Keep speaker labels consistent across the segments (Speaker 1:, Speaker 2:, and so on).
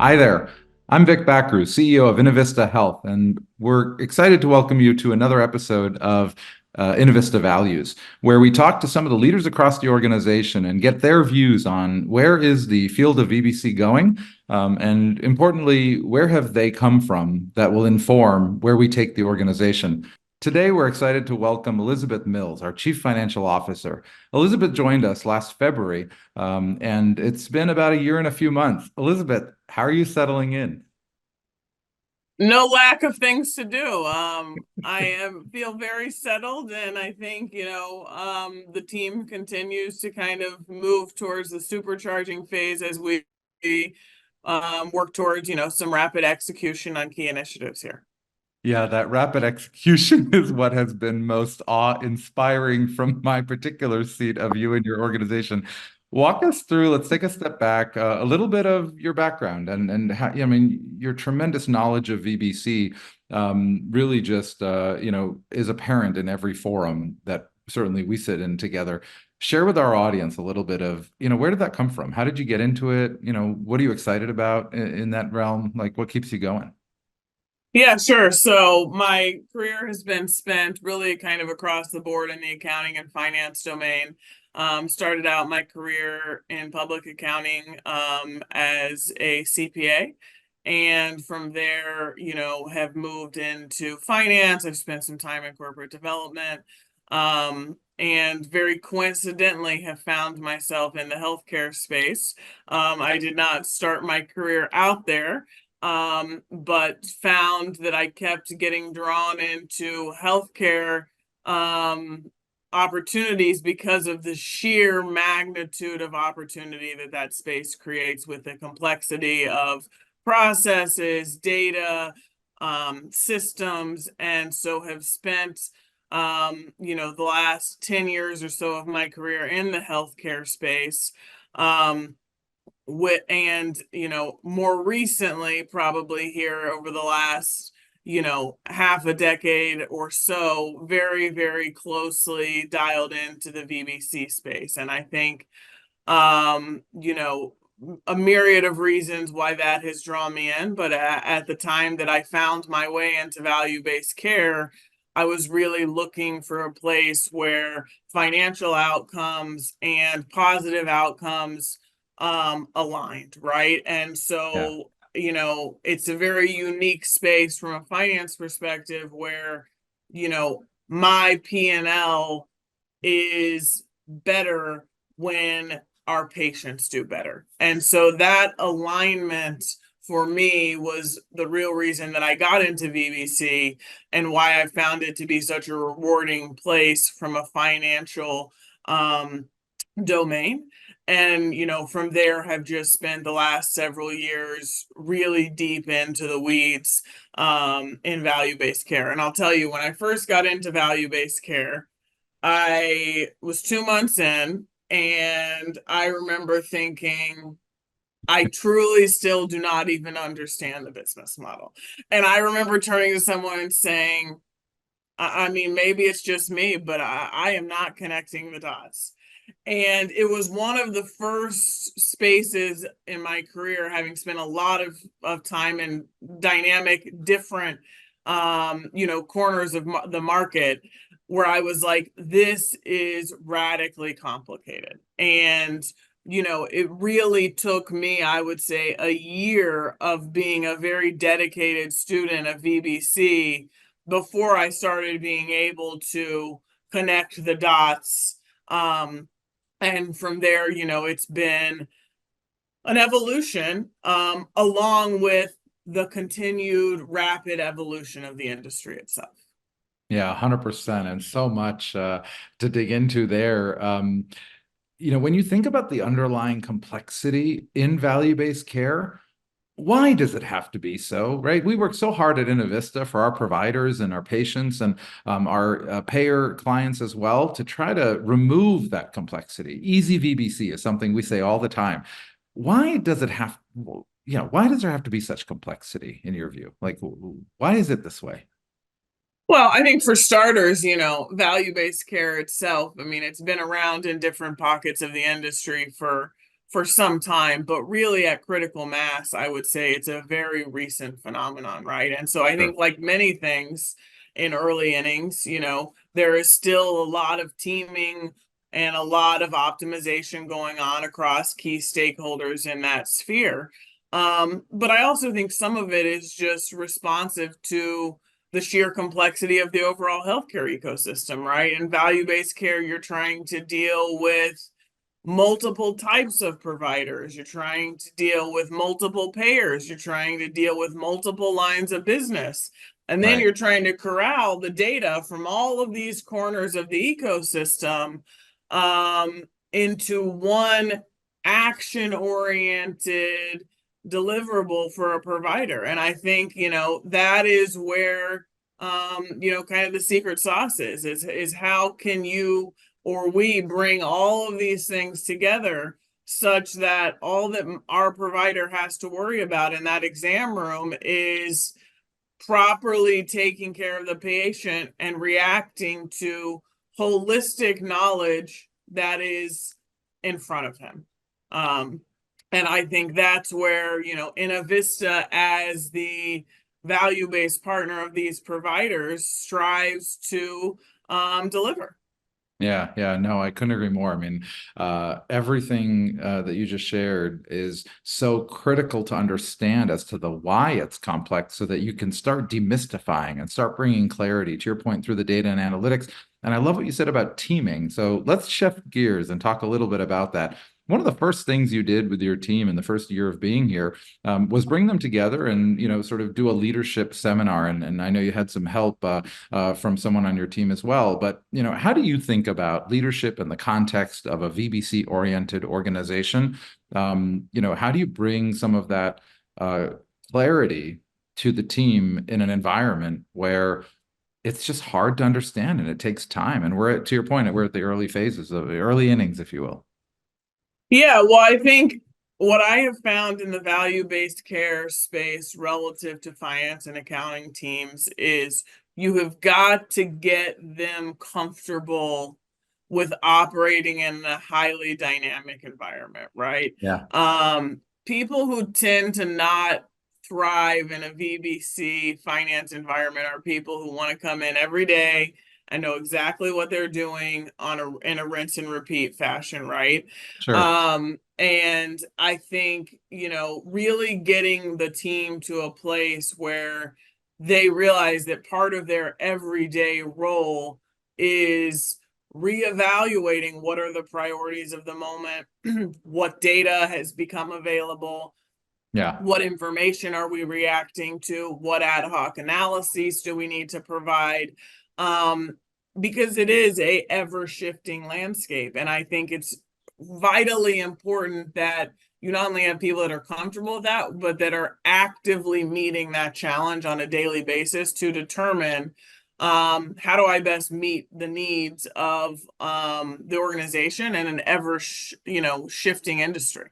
Speaker 1: Hi there. I'm Vic Bakhru, CEO of Innovista Health, and we're excited to welcome you to another episode of Innovista Values, where we talk to some of the leaders across the organization and get their views on where is the field of VBC going, and importantly, where have they come from that will inform where we take the organization. Today, we're excited to welcome Elizabeth Mills, our Chief Financial Officer. Elizabeth joined us last February, and it's been about a year and a few months. Elizabeth, how are you settling in?
Speaker 2: No lack of things to do. Feel very settled, and I think the team continues to kind of move towards the supercharging phase as we work towards some rapid execution on key initiatives here.
Speaker 1: Yeah, that rapid execution is what has been most awe-inspiring from my particular seat of you and your organization. Walk us through, let's take a step back, a little bit of your background and how, I mean, your tremendous knowledge of VBC really just, is apparent in every forum that certainly we sit in together. Share with our audience a little bit of, where did that come from? How did you get into it? What are you excited about in that realm? Like, what keeps you going?
Speaker 2: Yeah, sure. So my career has been spent really kind of across the board in the accounting and finance domain. Started out my career in public accounting as a CPA. And from there, have moved into finance. I've spent some time in corporate development. And very coincidentally have found myself in the healthcare space. I did not start my career out there, but found that I kept getting drawn into healthcare opportunities because of the sheer magnitude of opportunity that space creates with the complexity of processes, data, systems, and so have spent the last 10 years or so of my career in the healthcare space. And more recently, probably here over the last half a decade or so, very very closely dialed into the VBC space. And I think a myriad of reasons why that has drawn me in, but at the time that I found my way into value-based care, I was really looking for a place where financial outcomes and positive outcomes aligned, right? And
Speaker 1: Yeah.
Speaker 2: so, it's a very unique space from a finance perspective where, my P&L is better when our patients do better. And so that alignment for me was the real reason that I got into VBC and why I found it to be such a rewarding place from a financial domain. And from there have just spent the last several years really deep into the weeds in value-based care. And I'll tell you, when I first got into value-based care, I was 2 months in, and I remember thinking, I truly still do not even understand the business model. And I remember turning to someone and saying, I mean, maybe it's just me, but I am not connecting the dots. And it was one of the first spaces in my career, having spent a lot of time in dynamic, different, corners of the market, where I was like, this is radically complicated. And, it really took me, I would say, a year of being a very dedicated student of VBC before I started being able to connect the dots. And from there, it's been an evolution, along with the continued rapid evolution of the industry itself.
Speaker 1: Yeah, 100%. And so much to dig into there. When you think about the underlying complexity in value-based care, why does it have to be so, right? We work so hard at Innovista for our providers and our patients and our payer clients as well to try to remove that complexity. Easy VBC is something we say all the time. Why does it have, why does there have to be such complexity in your view? Like, why is it this way?
Speaker 2: Well, I think for starters, value-based care itself, I mean, it's been around in different pockets of the industry for some time, but really at critical mass, I would say it's a very recent phenomenon, right? And so I
Speaker 1: Sure.
Speaker 2: think, like many things in early innings, there is still a lot of teaming and a lot of optimization going on across key stakeholders in that sphere. But I also think some of it is just responsive to the sheer complexity of the overall healthcare ecosystem, right? In value-based care, you're trying to deal with multiple types of providers. You're trying to deal with multiple payers. You're trying to deal with multiple lines of business. And then
Speaker 1: Right.
Speaker 2: you're trying to corral the data from all of these corners of the ecosystem into one action-oriented deliverable for a provider. And I think, that is where, kind of the secret sauce is how can you or we bring all of these things together such that all that our provider has to worry about in that exam room is properly taking care of the patient and reacting to holistic knowledge that is in front of him. And I think that's where, Innovista, as the value-based partner of these providers, strives to deliver.
Speaker 1: Yeah, yeah, no, I couldn't agree more. I mean, everything that you just shared is so critical to understand as to the why it's complex so that you can start demystifying and start bringing clarity to your point through the data and analytics. And I love what you said about teaming. So let's shift gears and talk a little bit about that. One of the first things you did with your team in the first year of being here was bring them together and, sort of do a leadership seminar. And I know you had some help from someone on your team as well. But how do you think about leadership in the context of a VBC-oriented organization? How do you bring some of that clarity to the team in an environment where it's just hard to understand and it takes time? And to your point, we're at the early phases of the early innings, if you will.
Speaker 2: Yeah, well, I think what I have found in the value-based care space relative to finance and accounting teams is you have got to get them comfortable with operating in a highly dynamic environment, right?
Speaker 1: Yeah,
Speaker 2: People who tend to not thrive in a VBC finance environment are people who want to come in every day and know exactly what they're doing in a rinse and repeat fashion, right?
Speaker 1: sure.
Speaker 2: And I think, really getting the team to a place where they realize that part of their everyday role is reevaluating what are the priorities of the moment, what data has become available,
Speaker 1: Yeah.
Speaker 2: what information are we reacting to, what ad hoc analyses do we need to provide, because it is a ever shifting landscape. And I think it's vitally important that you not only have people that are comfortable with that, but that are actively meeting that challenge on a daily basis to determine how do I best meet the needs of the organization and an ever shifting industry.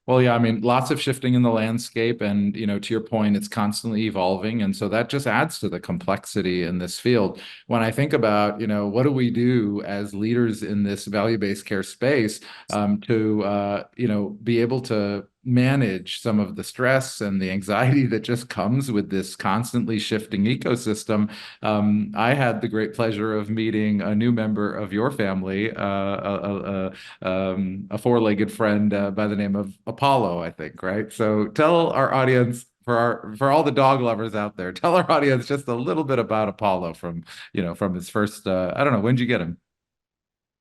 Speaker 1: Well, yeah, I mean, lots of shifting in the landscape, and to your point, it's constantly evolving, and so that just adds to the complexity in this field. When I think about, what do we do as leaders in this value-based care space to, be able to manage some of the stress and the anxiety that just comes with this constantly shifting ecosystem. I had the great pleasure of meeting a new member of your family, a four-legged friend by the name of Apollo, I think, right? So tell our audience, for all the dog lovers out there, tell our audience just a little bit about Apollo from his first I don't know, when did you get him?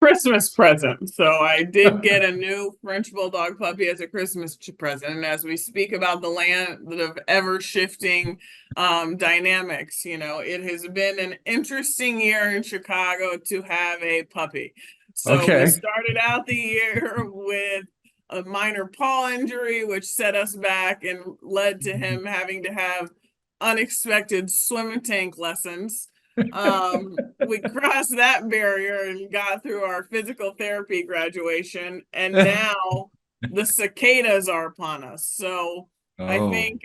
Speaker 2: Christmas present. So I did get a new French Bulldog puppy as a Christmas present. And as we speak about the land of ever shifting dynamics, it has been an interesting year in Chicago to have a puppy. So we
Speaker 1: Okay.
Speaker 2: started out the year with a minor paw injury, which set us back and led to him having to have unexpected swim tank lessons. We crossed that barrier and got through our physical therapy graduation, and now the cicadas are upon us. So I
Speaker 1: Oh,
Speaker 2: think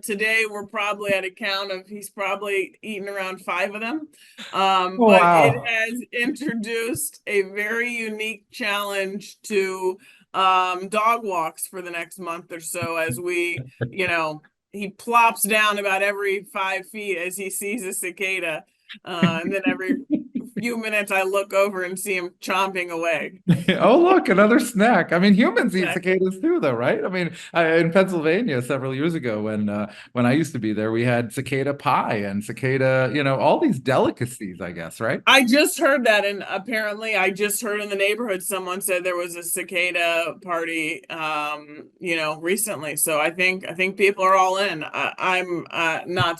Speaker 2: today we're probably at a count of he's probably eaten around 5 of them. But it
Speaker 1: wow.
Speaker 2: has introduced a very unique challenge to dog walks for the next month or so as he plops down about every 5 feet as he sees a cicada. And then every few minutes I look over and see him chomping away.
Speaker 1: Oh, look, another snack. I mean, humans eat
Speaker 2: Exactly.
Speaker 1: cicadas too, though, right? I mean, in Pennsylvania several years ago, when I used to be there, we had cicada pie and cicada, all these delicacies, I guess, right?
Speaker 2: I just heard that, and apparently, I just heard in the neighborhood someone said there was a cicada party, recently. So I think people are all in. I'm not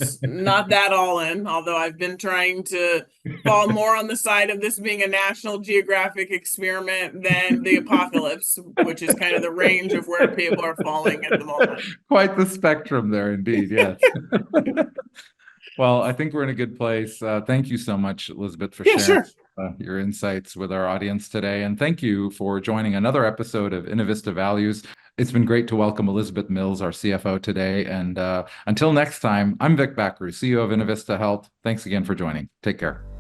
Speaker 2: that all in, although I've been trying to fall more on the side of this being a National Geographic experiment than the apocalypse, which is kind of the range of where people are falling at the moment.
Speaker 1: Quite the spectrum there, indeed. Yes. Well, I think we're in a good place. Thank you so much, Elizabeth, for
Speaker 2: Yeah,
Speaker 1: sharing
Speaker 2: sure.
Speaker 1: your insights with our audience today. And thank you for joining another episode of Innovista Values. It's been great to welcome Elizabeth Mills, our CFO, today. And until next time, I'm Vic Bakhru, CEO of Innovista Health. Thanks again for joining. Take care.